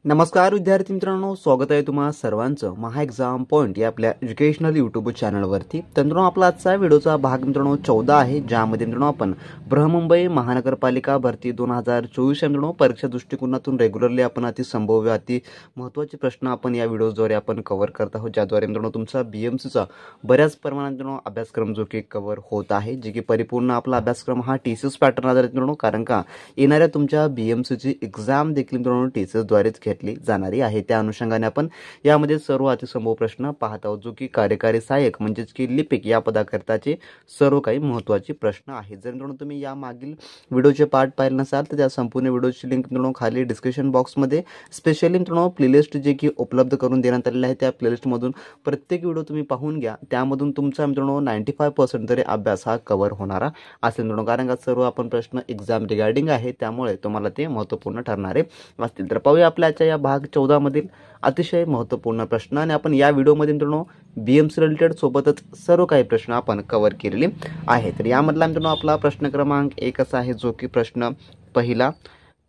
नमस्कार विद्यार्थी मित्रांनो, स्वागत आहे तुम्हा सर्वांचं महा एक्झाम पॉईंट या आपल्या एज्युकेशनल यूट्यूब चॅनलवरती. तर मित्रांनो, आपला आजचा व्हिडिओचा भाग मित्रांनो 14 आहे, ज्यामध्ये मित्रांनो आपण बृहन्मुंबई महानगरपालिका भरती 2024 या मित्रांनो परीक्षा दृष्टिकोनातून रेग्युलरली आपण अति संभाव्य अति महत्त्वाचे प्रश्न आपण या व्हिडिओद्वारे आपण कव्हर करत आहोत, ज्याद्वारे मित्रांनो तुमचा BMCचा बऱ्याच प्रमाणात मित्रांनो अभ्यासक्रम जो की कव्हर होत आहे, जे की परिपूर्ण आपला अभ्यासक्रम हा TCS पॅटर्न आधारित मित्रांनो, कारण का येणाऱ्या तुमच्या BMCची एक्झाम देखील मित्रांनो TCSद्वारेच घेतली जाणारी आहे. त्या अनुषंगाने आपण यामध्ये सर्व अतिसंभव प्रश्न पाहत आहोत, जो की कार्यकारी सहाय्यक म्हणजेच की लिपिक या पदाकरताचे सर्व काही महत्त्वाचे प्रश्न आहेत. जर मित्रांनो तुम्ही या मागील व्हिडिओचे पार्ट पाहिले नसाल तर त्या संपूर्ण व्हिडिओची लिंक मित्रांनो खाली डिस्क्रिप्शन बॉक्समध्ये स्पेशली मित्रांनो प्लेलिस्ट जे की उपलब्ध करून देण्यात आलेले आहे, त्या प्लेलिस्टमधून प्रत्येक व्हिडिओ तुम्ही पाहून घ्या. त्यामधून तुमचा मित्रांनो 95% तरी अभ्यास हा कव्हर होणारा असेल मित्रांनो, कारण का सर्व आपण प्रश्न एक्झाम रिगार्डिंग आहे, त्यामुळे तुम्हाला ते महत्त्वपूर्ण ठरणारे असतील. तर पाहूया आपल्या या भाग 14 मधील अतिशय महत्त्वपूर्ण प्रश्न. आणि आपण या व्हिडिओमध्ये मित्रांनो BMC रिलेटेड सोबतच सर्व काही प्रश्न आपण कव्हर केलेले आहे. तर यामधला मित्रांनो आपला प्रश्न क्रमांक 1 असा आहे, जो की प्रश्न पहिला,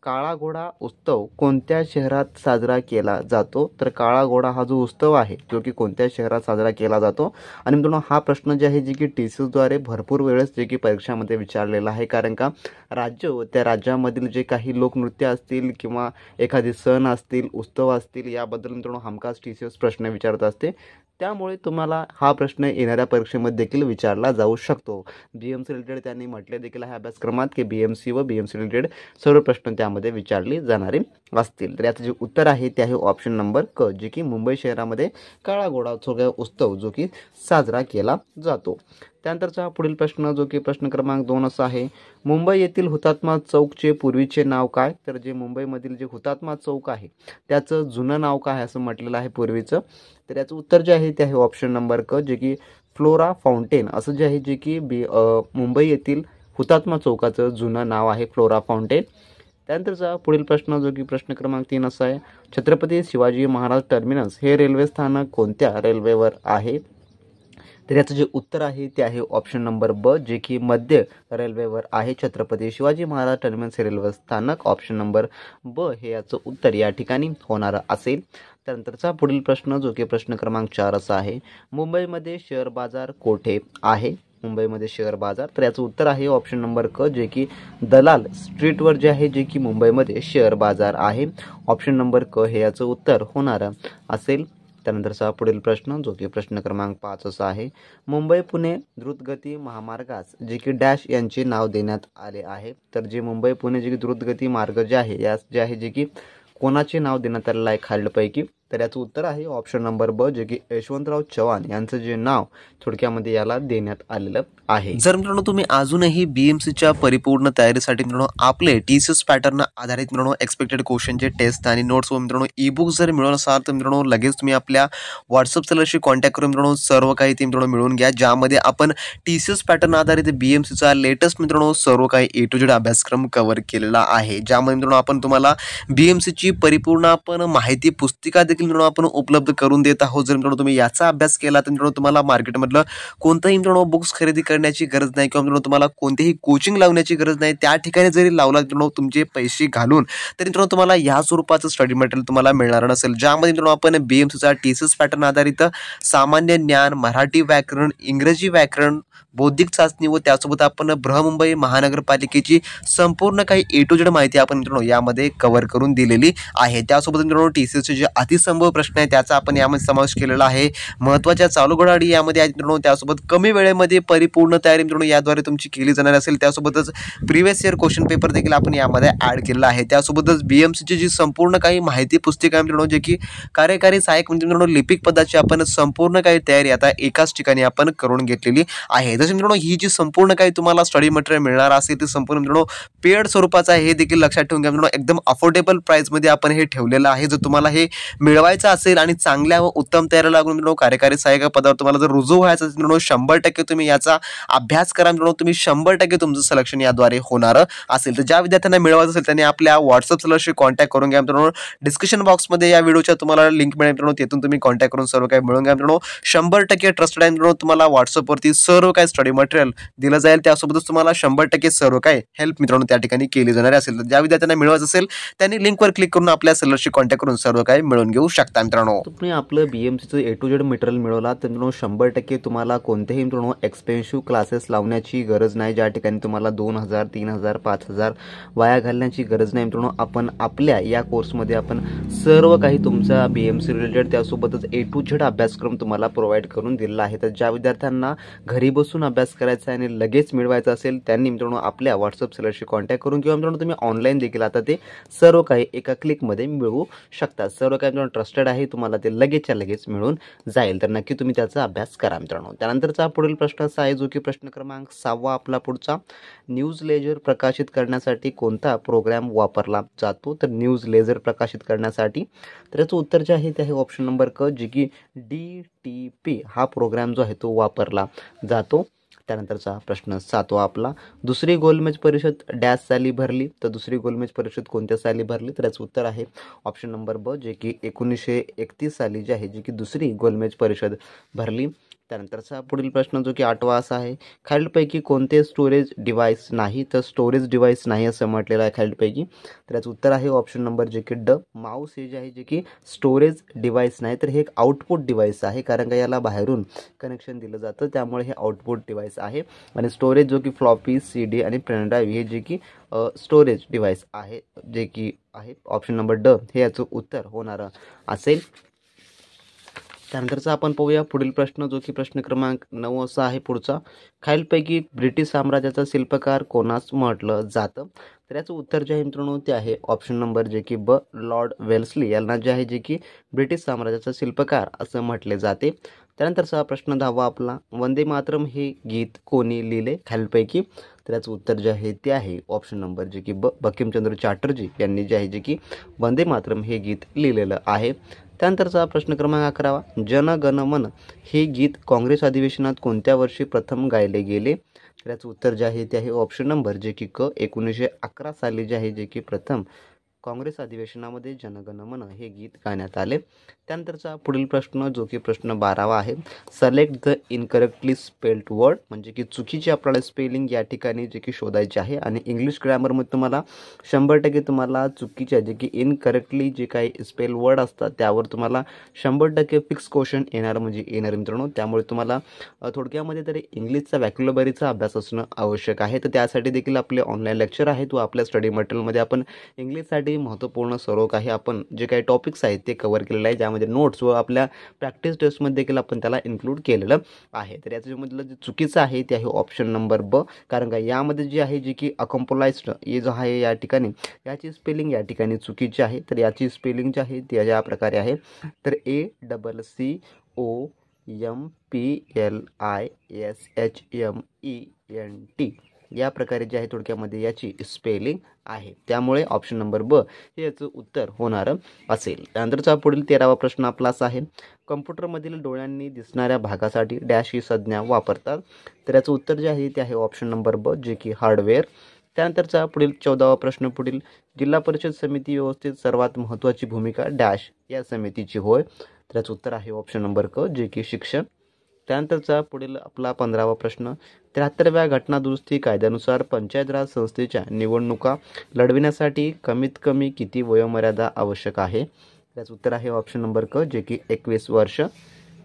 काळा घोडा उत्सव कोणत्या शहरात साजरा केला जातो? तर काळा घोडा हा जो उत्सव आहे, जो की कोणत्या शहरात साजरा केला जातो? आणि मित्रांनो हा प्रश्न जे आहे, जे की TCSद्वारे भरपूर वेळेस जे की परीक्षामध्ये विचारलेला आहे, कारण का राज्य व त्या राज्यामधील जे काही लोकनृत्य असतील किंवा एखादे सण असतील, उत्सव असतील, याबद्दल मित्रांनो हमखास TCS प्रश्न विचारत असते. त्यामुळे तुम्हाला हा प्रश्न येणाऱ्या परीक्षेमध्ये देखील विचारला जाऊ शकतो. BMC रिलेटेड त्यांनी म्हटले देखील आहे अभ्यासक्रमात की BMC व BMC रिलेटेड सर्व प्रश्न त्यामध्ये विचारले जाणारे असतील. तर याचं जे उत्तर आहे ते आहे ऑप्शन नंबर क, जे की मुंबई शहरामध्ये काळा घोडा उत्सव जो की साजरा केला जातो. त्यानंतरचा पुढील प्रश्न, जो की प्रश्न क्रमांक 2 असा आहे, मुंबई येथील हुतात्मा चौकचे पूर्वीचे नाव काय? तर जे मुंबईमधील जे हुतात्मा चौक आहे त्याचं जुनं नाव काय असं म्हटलेलं आहे पूर्वीचं. तर याचं उत्तर जे आहे ते आहे ऑप्शन नंबर क, जे की फ्लोरा फाउंटेन असं जे आहे, जे की मुंबई येथील हुतात्मा चौकाचं जुनं नाव आहे फ्लोरा फाउंटेन. त्यानंतरचा पुढील प्रश्न, जो की प्रश्न क्रमांक 3 असा आहे, छत्रपती शिवाजी महाराज टर्मिनस हे रेल्वे स्थानक कोणत्या रेल्वेवर आहे? तर याचं जे उत्तर आहे ते आहे ऑप्शन नंबर ब, जे की मध्य रेल्वेवर आहे. छत्रपती शिवाजी महाराज टर्मिनस हे रेल्वे स्थानक ऑप्शन नंबर ब हे याचं उत्तर या ठिकाणी होणार असेल. त्यानंतरचा पुढील प्रश्न, जो की प्रश्न क्रमांक 4 असा आहे, मुंबईमध्ये शेअर बाजार कोठे आहे? मुंबईमध्ये शेअर बाजार, तर याचं उत्तर आहे ऑप्शन नंबर क, जे की दलाल स्ट्रीटवर जे आहे, जे की मुंबईमध्ये शेअर बाजार आहे. ऑप्शन नंबर क हे याचं उत्तर होणार असेल. त्यानंतरचा पुढील प्रश्न, जो की प्रश्न क्रमांक 5 असा आहे, मुंबई पुणे द्रुतगती महामार्गास जे की डॅश यांचे नाव देण्यात आले आहे? तर जे मुंबई पुणे जे की द्रुतगती मार्ग जे आहे, यास जे आहे, जे की कोणाचे नाव देण्यात आलेलं आहे खालीलपैकी? तर याचं उत्तर आहे ऑप्शन नंबर ब, जे की यशवंतराव चव्हाण यांचं जे नाव थोडक्यामध्ये याला देण्यात आलेलं आहे. जर मित्रांनो तुम्ही अजूनही BMCच्या परिपूर्ण तयारीसाठी मित्रांनो आपले TCS पॅटर्न आधारित मित्रांनो एक्सपेक्टेड क्वेश्चनचे टेस्ट आणि नोट्स व मित्रांनो ई-बुक जर मिळवत असाल तर मित्रांनो लगेच तुम्ही आपल्या व्हॉट्सअप सेलरशी कॉन्टॅक्ट करून मित्रांनो सर्व काही ते मित्रांनो मिळवून घ्या, ज्यामध्ये आपण TCS पॅटर्न आधारित BMCचा लेटेस्ट मित्रांनो सर्व काही A to Z अभ्यासक्रम कव्हर केलेला आहे, ज्यामध्ये मित्रांनो आपण तुम्हाला BMCची परिपूर्ण आपण माहिती पुस्तिका मित्रांनो आपण उपलब्ध करून देत आहोत. जर मित्रांनो तुम्ही याचा अभ्यास केला तर मित्रांनो तुम्हाला मार्केटमधलं कोणतंही मित्रांनो बुक्स खरेदी करण्याची गरज नाही किंवा मित्रांनो तुम्हाला कोणतेही कोचिंग लावण्याची गरज नाही. त्या ठिकाणी जरी लावला मित्रांनो तुमचे पैसे घालून तरी मित्रांनो तुम्हाला या स्वरूपाचं स्टडी मटेरियल तुम्हाला मिळणार नसेल, ज्यामध्ये मित्रांनो आपण BMCचा TCS पॅटर्न आधारित सामान्य ज्ञान, मराठी व्याकरण, इंग्रजी व्याकरण, बौद्धिक चाचणी व त्यासोबत आपण बृहन्मुंबई महानगरपालिकेची संपूर्ण काही A to Z माहिती आपण मित्रांनो यामध्ये कव्हर करून दिलेली आहे. त्यासोबत मित्रांनो TCSचे जे अतिसंभव प्रश्न आहे त्याचा आपण यामध्ये समावेश केलेला आहे. महत्त्वाच्या चालू घडामोडी यामध्ये आहेत मित्रांनो. त्यासोबत कमी वेळेमध्ये परिपूर्ण तयारी मित्रांनो याद्वारे तुमची केली जाणार असेल. त्यासोबतच प्रिव्हियस इयर क्वेश्चन पेपर देखील आपण यामध्ये ॲड केलेला आहे. त्यासोबतच BMCची जी संपूर्ण काही माहिती पुस्तिका मित्रांनो, जे की कार्यकारी सहाय्यक म्हणजे मित्रांनो लिपिक पदाची आपण संपूर्ण काही तयारी आता एकाच ठिकाणी आपण करून घेतलेली आहे. जसे मित्रांनो ही जी संपूर्ण काही तुम्हाला स्टडी मटेरियल मिळणार असेल ते संपूर्ण मित्रांनो पेड स्वरूपाचं आहे, हे देखील लक्षात ठेवून घ्या मित्रांनो. एकदम अफोर्डेबल प्राइसमध्ये आपण हे ठेवलेलं आहे. जर तुम्हाला हे मिळत मिळवायचा असेल आणि चांगल्या व उत्तम तयारीला लागून मित्रांनो कार्यकारी सहाय्यक पदावर तुम्हाला जर रुजू व्हायचं असेल मित्रांनो 100% तुम्ही याचा अभ्यास करा मित्रांनो. तुम्ही 100% तुमचं सिलेक्शन याद्वारे होणार असेल. तर ज्या विद्यार्थ्यांना मिळवायचं असेल त्यांनी आपल्या व्हॉट्सअप सेलरशी कॉन्टॅक्ट करून घ्या मित्रांनो. डिस्क्रिप्शन बॉक्समध्ये या व्हिडिओच्या तुम्हाला लिंक मिळेल मित्रांनो. तिथून तुम्ही कॉन्टॅक्ट करून सर्व काही मिळवून घ्या मित्रांनो. 100% ट्रस्टेड आहे मित्रांनो. तुम्हाला व्हॉट्सअपवरती सर्व काही स्टडी मटेरियल दिलं जाईल. त्यासोबतच तुम्हाला 100% सर्व काही हेल्प मित्रांनो त्या ठिकाणी केली जाणार असेल. तर ज्या विद्यार्थ्यांना मिळवायचं असेल त्यांनी लिंकवर क्लिक करून आपल्या सेलरशी कॉन्टॅक्ट करून सर्व काही मिळवून घेऊ शकता मित्रांनो. तुम्ही आपलं BMCचं A to Z मटेरियल मिळवला तर मित्रांनो 100% तुम्हाला कोणतेही मित्रांनो एक्सपेन्सिव्ह क्लासेस लावण्याची गरज नाही. ज्या ठिकाणी तुम्हाला 2000, 3000, 5000 वाया घालण्याची गरज नाही मित्रांनो. आपण आपल्या या कोर्समध्ये आपण सर्व काही तुमचा BMC रिलेटेड त्यासोबतच A to Z अभ्यासक्रम तुम्हाला प्रोव्हाइड करून दिलेला आहे. तर ज्या विद्यार्थ्यांना घरी बसून अभ्यास करायचा आहे आणि लगेच मिळवायचा असेल त्यांनी मित्रांनो आपल्या व्हॉट्सअप सेलरशी कॉन्टॅक्ट करून किंवा मित्रांनो तुम्ही ऑनलाईन देखील आता ते सर्व काही एका क्लिकमध्ये मिळवू शकता. सर्व काही मित्रांनो ट्रस्टेड आहे. तुम्हाला ते लगेचच्या लगेच मिळून जाईल. तर नक्की तुम्ही त्याचा अभ्यास करा मित्रांनो. त्यानंतरचा पुढील प्रश्न असा आहे जो की प्रश्न क्रमांक 6 आपला पुढचा. न्यूज लेजर प्रकाशित करण्यासाठी कोणता प्रोग्राम वापरला जातो? तर न्यूज लेजर प्रकाशित करण्यासाठी तर याचं उत्तर जे आहे ते आहे ऑप्शन नंबर क, जे की DTP हा प्रोग्राम जो आहे तो वापरला जातो. त्यानंतरचा प्रश्न 7वा आपला. दुसरी गोलमेज परिषद डॅश साली भरली? तर दुसरी गोलमेज परिषद कोणत्या साली भरली? तर याचं उत्तर आहे ऑप्शन नंबर ब, जे की 1931 साली जी आहे जी की दुसरी गोलमेज परिषद भरली. त्यानंतरचा पुढील प्रश्न जो की 8वा असा आहे. खालीलपैकी कोणते स्टोरेज डिव्हाइस नाही? तर स्टोरेज डिव्हाइस नाही असं म्हटलेलं आहे खालीलपैकी. तर याचं उत्तर आहे ऑप्शन नंबर जे की ड. माऊस हे जे आहे जे की स्टोरेज डिव्हाइस नाही तर हे एक आउटपुट डिव्हाइस आहे. कारण का याला बाहेरून कनेक्शन दिलं जातं त्यामुळे हे आउटपुट डिव्हाइस आहे. आणि स्टोरेज जो की फ्लॉपी, CD आणि पेन ड्राईव्ह हे जे की स्टोरेज डिव्हाइस आहे जे की आहे ऑप्शन नंबर ड हे याचं उत्तर होणारं असेल. त्यानंतरचा आपण पाहूया पुढील प्रश्न जो की प्रश्न क्रमांक 9 असा आहे पुढचा. खालीलपैकी ब्रिटिश साम्राज्याचा शिल्पकार कोणास म्हटलं जातं? तर याचं उत्तर जे आहे मित्रांनो ते आहे ऑप्शन नंबर जे की ब, लॉर्ड वेल्सली यांना जे आहे जे की ब्रिटिश साम्राज्याचा शिल्पकार असं म्हटले जाते. त्यानंतरचा प्रश्न 10वा आपला. वंदे मातरम हे गीत कोणी लिहिले खालीलपैकी? तर याचं उत्तर जे आहे ते आहे ऑप्शन नंबर जे की ब, बंकिमचंद्र चॅटर्जी यांनी जे आहे जे की वंदे मातरम हे गीत लिहिलेलं आहे. त्यानंतरचा प्रश्न क्रमांक 11वा. जन गण मन हे गीत काँग्रेस अधिवेशनात कोणत्या वर्षी प्रथम गायले गेले? तर याचं उत्तर जे आहे ते आहे ऑप्शन नंबर जे की क, 1911 साली जे आहे जे की प्रथम काँग्रेस अधिवेशनामध्ये जनगण मन हे गीत गाण्यात आले. त्यानंतरचा पुढील प्रश्न जो की प्रश्न 12वा आहे. Select the incorrectly spelled word म्हणजे की चुकीची आपल्याला स्पेलिंग या ठिकाणी जे की शोधायची आहे. आणि इंग्लिश ग्रामरमध्ये तुम्हाला 100% तुम्हाला चुकीच्या जे की इनकरेक्टली जे काही स्पेल वर्ड असतात त्यावर तुम्हाला 100% फिक्स क्वेश्चन येणार म्हणजे येणार मित्रांनो. त्यामुळे तुम्हाला थोडक्यामध्ये तरी इंग्लिशचा व्हॅक्युलबरीचा अभ्यास असणं आवश्यक आहे. तर त्यासाठी देखील आपले ऑनलाईन लेक्चर आहे तो आपल्या स्टडी मटेरियलमध्ये आपण इंग्लिशसाठी महत्त्वपूर्ण सर्व काही आपण जे काही टॉपिक्स आहेत ते कव्हर केलेलं आहे. ज्यामध्ये नोट्स व आपल्या प्रॅक्टिस टेस्टमध्ये देखील आपण त्याला इन्क्लूड केलेलं आहे. तर याच्यामधलं जे चुकीचं आहे ते आहे ऑप्शन नंबर ब. कारण का यामध्ये जे आहे जे की अकम्पोलाइज्ड हे जो आहे या ठिकाणी याची स्पेलिंग या ठिकाणी चुकीची आहे. तर याची स्पेलिंग जी आहे ती या प्रकारे आहे. तर ACCOMPLISHMENT या प्रकारे जे आहे थोडक्यामध्ये याची स्पेलिंग आहे. त्यामुळे ऑप्शन नंबर ब हे याचं उत्तर होणारं असेल. त्यानंतरचा पुढील 13वा प्रश्न आपला असा आहे. कम्प्युटरमधील डोळ्यांनी दिसणाऱ्या भागासाठी डॅश ही संज्ञा वापरतात? तर याचं उत्तर जे आहे ते आहे ऑप्शन नंबर ब, जे की हार्डवेअर. त्यानंतरचा पुढील 14वा प्रश्न पुढील. जिल्हा परिषद समिती व्यवस्थेत सर्वात महत्त्वाची भूमिका डॅश या समितीची होय? तर याचं उत्तर आहे ऑप्शन नंबर क, जे की शिक्षण. त्यानंतरचा पुढील आपला 15वा प्रश्न. 73व्या घटनादुरुस्ती कायद्यानुसार पंचायत राज संस्थेच्या निवडणुका लढविण्यासाठी कमीत कमी किती वयोमर्यादा आवश्यक आहे? त्याचं उत्तर आहे ऑप्शन नंबर क, जे की 21 वर्ष.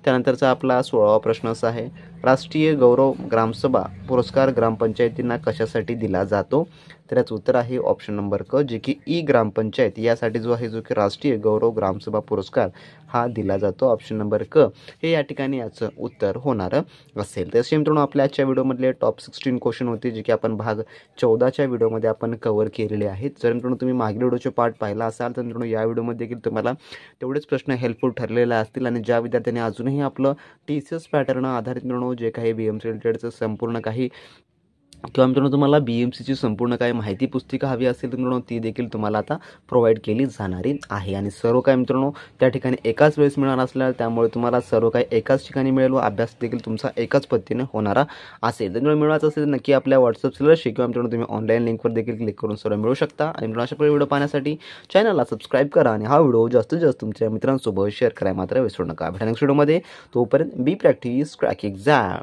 त्यानंतरचा आपला 16वा प्रश्न असा आहे. राष्ट्रीय गौरव ग्रामसभा पुरस्कार ग्रामपंचायतींना कशासाठी दिला जातो? तर याचं उत्तर आहे ऑप्शन नंबर क, जे की ई ग्रामपंचायत यासाठी जो आहे जो की राष्ट्रीय गौरव ग्रामसभा पुरस्कार हा दिला जातो. ऑप्शन नंबर क हे या ठिकाणी याचं उत्तर होणारं असेल. तसे मित्रांनो आपल्या आजच्या व्हिडिओमधले टॉप 16 क्वेश्चन होते जे की आपण भाग 14च्या व्हिडिओमध्ये आपण कव्हर केलेले आहेत. जर मित्रांनो तुम्ही मागील व्हिडिओचे पार्ट पाहिला असाल तर मित्रांनो या व्हिडिओमध्ये देखील तुम्हाला तेवढेच प्रश्न हेल्पफुल ठरलेले असतील. आणि ज्या विद्यार्थ्यांनी अजूनही आपलं TCS पॅटर्न आधारित मित्रांनो जे काही BMC रिलेटेडचं संपूर्ण काही किंवा मित्रांनो तुम्हाला BMCची संपूर्ण काय माहिती पुस्तिका हवी असेल तर मित्रांनो ती देखील तुम्हाला आता प्रोव्हाइड केली जाणारी आहे. आणि सर्व काय मित्रांनो त्या ठिकाणी एकाच वेळेस मिळणार असल्याने त्यामुळे तुम्हाला सर्व काही एकाच ठिकाणी मिळेल व अभ्यास देखील तुमचा एकाच पद्धतीने होणारा असेल. तर मित्रांनो मिळवायचं असेल तर नक्की आपल्या व्हॉट्सअप सेलरशी किंवा मित्रांनो तुम्ही ऑनलाईन लिंकवर देखील क्लिक करून सर्व मिळू शकता. आणि मित्रांनो अशा प्रकारे व्हिडिओ पाहण्यासाठी चॅनलला सबस्क्राईब करा आणि हा व्हिडिओ जास्तीत जास्त तुमच्या मित्रांसोबत शेअर करायला मात्र विसरू नका. भेटू नेक्स्ट व्हिडिओमध्ये. तोपर्यंत बी प्रॅक्टिस क्रॅक एक्झाम.